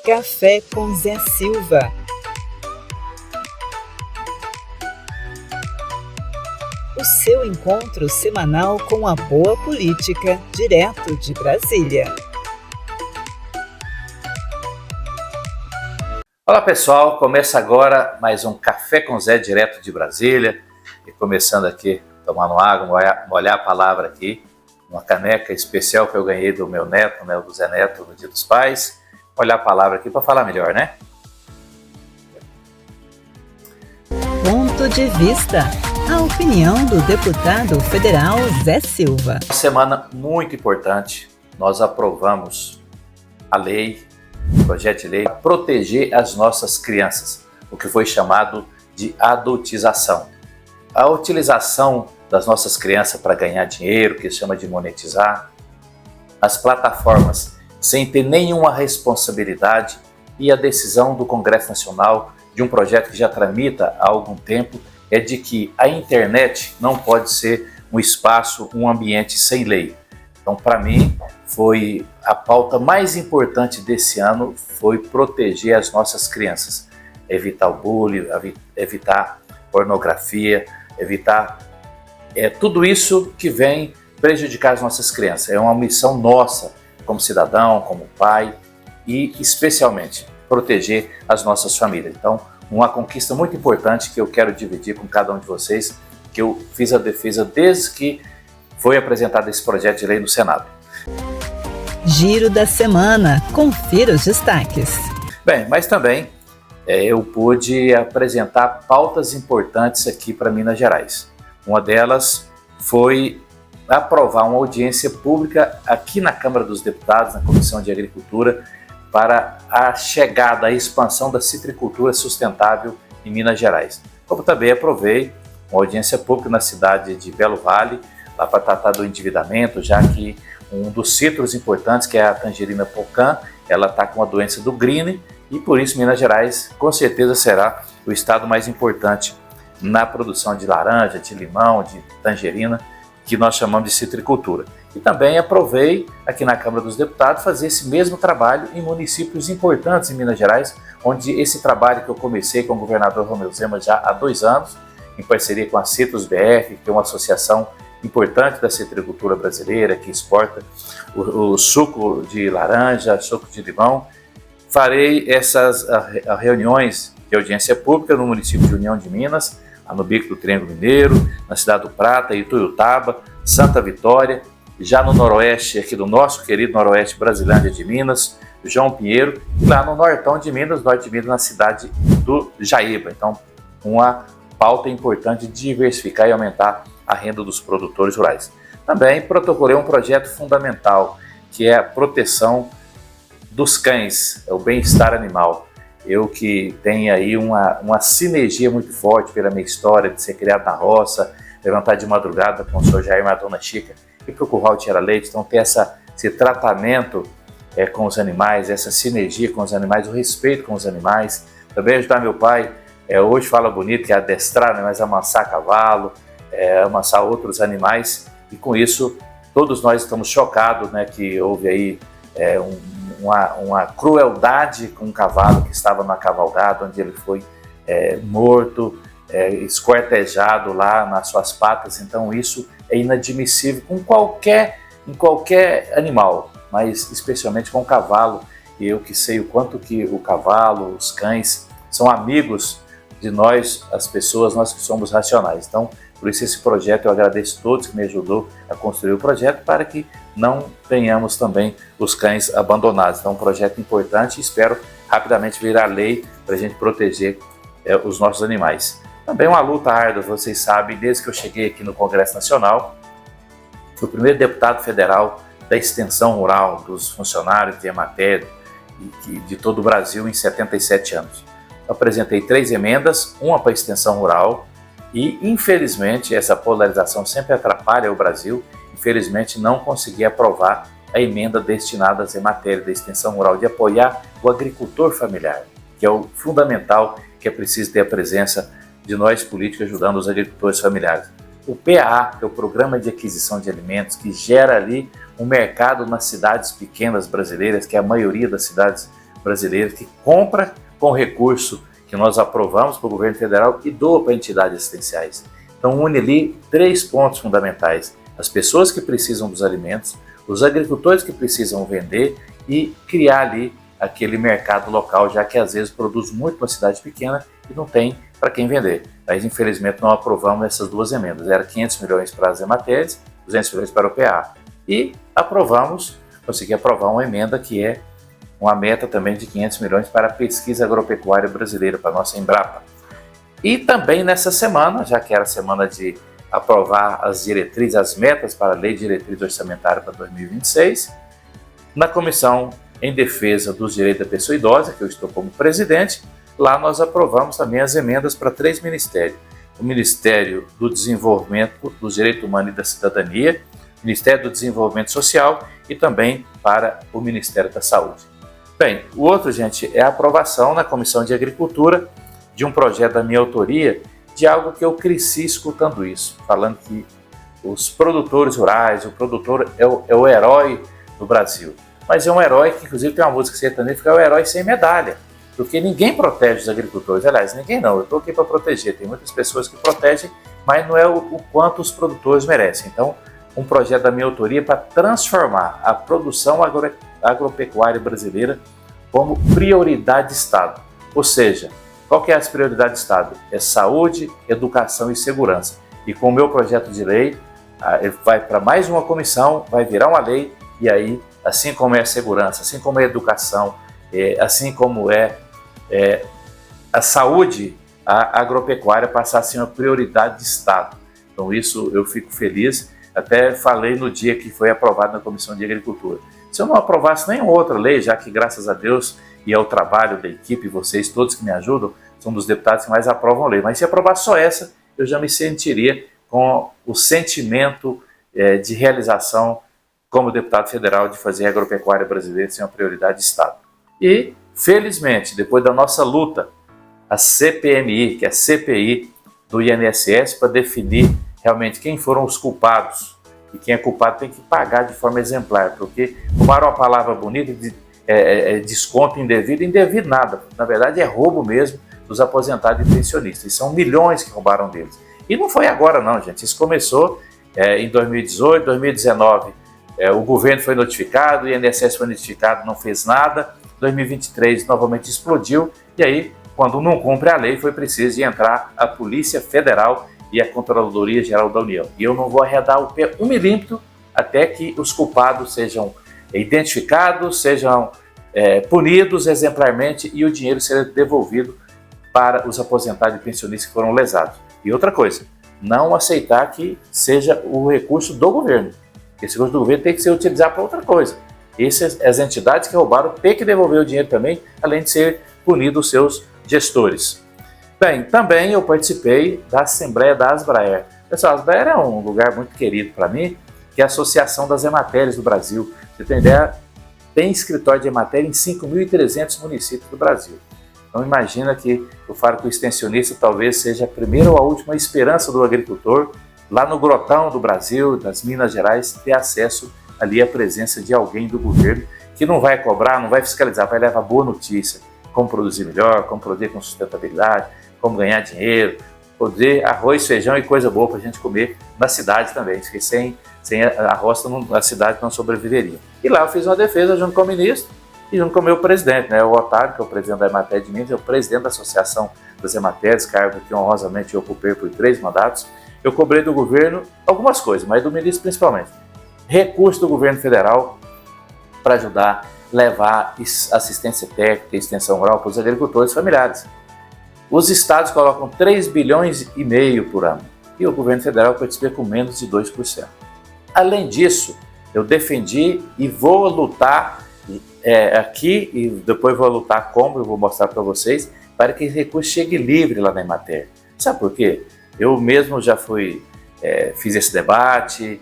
Café com Zé Silva. O seu encontro semanal com a boa política, direto de Brasília. Olá pessoal, começa agora mais um Café com Zé direto de Brasília. E começando aqui, tomando água, molhar a palavra aqui, uma caneca especial que eu ganhei do meu neto, né, do Zé Neto, no Dia dos Pais. Molhar a palavra aqui para falar melhor, né? Ponto de vista. A opinião do deputado federal Zé Silva. Uma semana muito importante, nós aprovamos a lei, o projeto de lei, para proteger as nossas crianças, o que foi chamado de adultização. A utilização das nossas crianças para ganhar dinheiro, que se chama de monetizar, as plataformas sem ter nenhuma responsabilidade e a decisão do Congresso Nacional de um projeto que já tramita há algum tempo é de que a internet não pode ser um espaço, um ambiente sem lei. Então, para mim, foi a pauta mais importante desse ano, foi proteger as nossas crianças, evitar o bullying, evitar pornografia, evitar tudo isso que vem prejudicar as nossas crianças. É uma missão nossa, como cidadão, como pai, e especialmente proteger as nossas famílias. Então, uma conquista muito importante que eu quero dividir com cada um de vocês, que eu fiz a defesa desde que foi apresentado esse projeto de lei no Senado. Giro da semana. Confira os destaques. Bem, mas também eu pude apresentar pautas importantes aqui para Minas Gerais. Uma delas foi aprovar uma audiência pública aqui na Câmara dos Deputados, na Comissão de Agricultura, para a chegada, a expansão da citricultura sustentável em Minas Gerais. Como também aprovei uma audiência pública na cidade de Belo Vale, lá para tratar do endividamento, já que um dos citros importantes, que é a tangerina pocã, ela está com a doença do Green, e por isso Minas Gerais com certeza será o estado mais importante na produção de laranja, de limão, de tangerina, que nós chamamos de citricultura. E também aprovei aqui na Câmara dos Deputados fazer esse mesmo trabalho em municípios importantes em Minas Gerais, onde esse trabalho que eu comecei com o governador Romeu Zema já há 2 anos, em parceria com a Citrus BR, que é uma associação importante da citricultura brasileira, que exporta o suco de laranja, suco de limão. Farei essas reuniões de audiência pública no município de União de Minas, no Bico do Triângulo Mineiro, na Cidade do Prata, Ituiutaba, Santa Vitória, já no noroeste, aqui do nosso querido noroeste Brasilândia de Minas, João Pinheiro, e lá no nortão de Minas, norte de Minas, na cidade do Jaíba. Então, uma pauta importante de diversificar e aumentar a renda dos produtores rurais. Também protocolei um projeto fundamental, que é a proteção dos cães, é o bem-estar animal. Eu que tenho aí uma sinergia muito forte pela minha história de ser criado na roça, levantar de madrugada com o Sr. Jair e a Dona Chica e para o curral de tirar leite. Então ter esse tratamento com os animais, essa sinergia com os animais, o respeito com os animais. Também ajudar meu pai, hoje fala bonito que é adestrar, né, mas amansar cavalo, amansar outros animais. E com isso todos nós estamos chocados, né, que houve aí uma crueldade com um cavalo que estava na cavalgada, onde ele foi morto, esquartejado lá nas suas patas. Então isso é inadmissível em qualquer animal, mas especialmente com o cavalo. E eu que sei o quanto que o cavalo, os cães, são amigos de nós, as pessoas, nós que somos racionais. Então, por isso esse projeto, eu agradeço a todos que me ajudou a construir o projeto, para que não tenhamos também os cães abandonados. Então, um projeto importante e espero rapidamente virar lei para a gente proteger os nossos animais. Também uma luta árdua, vocês sabem, desde que eu cheguei aqui no Congresso Nacional, fui o primeiro deputado federal da extensão rural, dos funcionários de Emater e de todo o Brasil em 77 anos. Eu apresentei 3 emendas, uma para a extensão rural, e infelizmente essa polarização sempre atrapalha o Brasil. Infelizmente não consegui aprovar a emenda destinada à matéria da extensão rural, de apoiar o agricultor familiar, que é o fundamental, que é preciso ter a presença de nós políticos ajudando os agricultores familiares. O PAA, que é o Programa de Aquisição de Alimentos, que gera ali um mercado nas cidades pequenas brasileiras, que é a maioria das cidades brasileira, que compra com recurso que nós aprovamos para o governo federal e doa para entidades assistenciais. Então une ali 3 pontos fundamentais: as pessoas que precisam dos alimentos, os agricultores que precisam vender e criar ali aquele mercado local, já que às vezes produz muito para uma cidade pequena e não tem para quem vender. Mas infelizmente não aprovamos essas 2 emendas. Era 500 milhões para as Emateres, 200 milhões para o PA. E consegui aprovar uma emenda que é uma meta também de 500 milhões para a pesquisa agropecuária brasileira, para a nossa Embrapa. E também nessa semana, já que era a semana de aprovar as diretrizes, as metas para a Lei de Diretriz Orçamentária para 2026, na Comissão em Defesa dos Direitos da Pessoa Idosa, que eu estou como presidente, lá nós aprovamos também as emendas para 3 ministérios. O Ministério do Desenvolvimento dos Direitos Humanos e da Cidadania, o Ministério do Desenvolvimento Social e também para o Ministério da Saúde. Bem, o outro, gente, é a aprovação na Comissão de Agricultura de um projeto da minha autoria, de algo que eu cresci escutando isso, falando que os produtores rurais, o produtor é o herói do Brasil. Mas é um herói que, inclusive, tem uma música sertaneja que é o herói sem medalha, porque ninguém protege os agricultores. Aliás, ninguém não, eu estou aqui para proteger. Tem muitas pessoas que protegem, mas não é o quanto os produtores merecem. Então, um projeto da minha autoria para transformar a produção agropecuária brasileira como prioridade de Estado. Ou seja, qual que é as prioridades do Estado? É saúde, educação e segurança. E com o meu projeto de lei, ele vai para mais uma comissão, vai virar uma lei, e aí, assim como é a segurança, assim como é a educação, assim como é a saúde, a agropecuária passar a ser uma prioridade de Estado. Então isso eu fico feliz, até falei no dia que foi aprovado na Comissão de Agricultura. Se eu não aprovasse nenhuma outra lei, já que graças a Deus e ao trabalho da equipe, vocês todos que me ajudam, são dos deputados que mais aprovam a lei, mas se aprovar só essa, eu já me sentiria com o sentimento de realização como deputado federal de fazer a agropecuária brasileira ser uma prioridade de Estado. E, felizmente, depois da nossa luta, a CPMI, que é a CPI do INSS, para definir realmente quem foram os culpados, e quem é culpado tem que pagar de forma exemplar, porque tomaram uma palavra bonita de desconto indevido nada, na verdade é roubo mesmo dos aposentados e pensionistas, e são milhões que roubaram deles. E não foi agora não, gente, isso começou em 2018, 2019, o governo foi notificado, o INSS foi notificado, não fez nada, 2023 novamente explodiu, e aí, quando não cumpre a lei, foi preciso de entrar a Polícia Federal e a Controladoria Geral da União. E eu não vou arredar o pé 1 milímetro até que os culpados sejam identificados, sejam punidos exemplarmente e o dinheiro seja devolvido para os aposentados e pensionistas que foram lesados. E outra coisa, não aceitar que seja o recurso do governo. Esse recurso do governo tem que ser utilizado para outra coisa. As entidades que roubaram têm que devolver o dinheiro também, além de ser punidos os seus gestores. Bem, também eu participei da Assembleia da Asbraer. Pessoal, a Asbraer é um lugar muito querido para mim, que é a Associação das Emateres do Brasil. Você tem ideia? Tem escritório de ematéria em 5.300 municípios do Brasil. Então imagina que eu falo que o extensionista talvez seja a primeira ou a última esperança do agricultor, lá no grotão do Brasil, das Minas Gerais, ter acesso ali à presença de alguém do governo que não vai cobrar, não vai fiscalizar, vai levar boa notícia, como produzir melhor, como produzir com sustentabilidade, como ganhar dinheiro, produzir arroz, feijão e coisa boa para a gente comer na cidade também, porque sem a roça a cidade não sobreviveria. E lá eu fiz uma defesa junto com o ministro e junto com o meu presidente, o Otávio, que é o presidente da Emater de Minas, é o presidente da Associação das Emateres, cargo que honrosamente eu ocupei por 3 mandatos. Eu cobrei do governo algumas coisas, mas do ministro principalmente. Recurso do governo federal para ajudar, levar assistência técnica e extensão rural para os agricultores familiares. Os estados colocam 3,5 bilhões por ano e o governo federal participa com menos de 2%. Além disso, eu defendi e vou lutar aqui, e depois vou lutar como, eu vou mostrar para vocês, para que esse recurso chegue livre lá na Emater. Sabe por quê? Eu mesmo já fiz esse debate,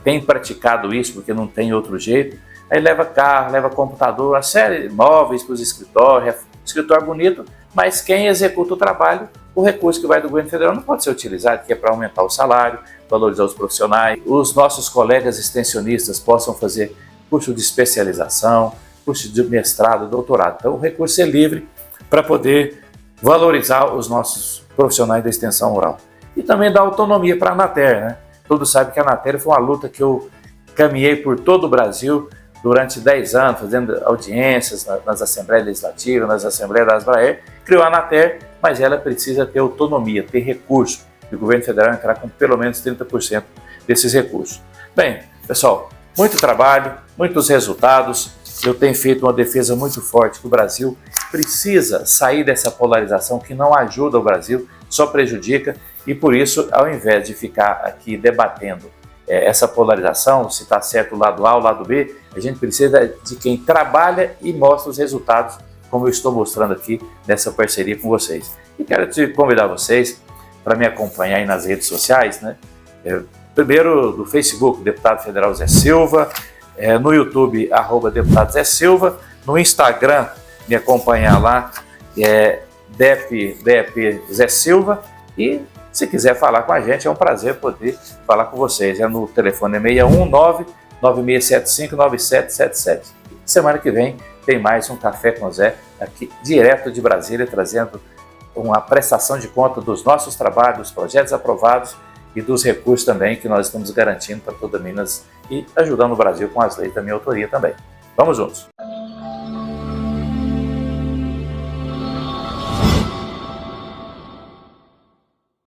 tenho praticado isso porque não tem outro jeito. Aí leva carro, leva computador, uma série de móveis para os escritórios, escritório bonito, mas quem executa o trabalho, o recurso que vai do governo federal não pode ser utilizado, que é para aumentar o salário, valorizar os profissionais, os nossos colegas extensionistas possam fazer curso de especialização, curso de mestrado, doutorado. Então o recurso é livre para poder valorizar os nossos profissionais da extensão rural. E também dá autonomia para a Anater, né? Todos sabem que a Anater foi uma luta que eu caminhei por todo o Brasil durante 10 anos, fazendo audiências nas Assembleias Legislativas, nas Assembleias da Asbraer. Criou a Anater, mas ela precisa ter autonomia, ter recurso. E o governo federal entrar com pelo menos 30% desses recursos. Bem, pessoal, muito trabalho, muitos resultados. Eu tenho feito uma defesa muito forte que o Brasil precisa sair dessa polarização que não ajuda o Brasil, só prejudica. E por isso, ao invés de ficar aqui debatendo essa polarização, se está certo o lado A ou o lado B, a gente precisa de quem trabalha e mostra os resultados, como eu estou mostrando aqui nessa parceria com vocês. E quero te convidar vocês para me acompanhar aí nas redes sociais, né? Primeiro do Facebook, Deputado Federal Zé Silva, no YouTube, @Deputado Zé Silva, no Instagram, me acompanhar lá, DEP Zé Silva, e se quiser falar com a gente, é um prazer poder falar com vocês. No telefone 619-9675-9777. Semana que vem tem mais um Café com Zé, aqui direto de Brasília, trazendo uma prestação de conta dos nossos trabalhos, dos projetos aprovados e dos recursos também que nós estamos garantindo para toda Minas e ajudando o Brasil com as leis da minha autoria também. Vamos juntos!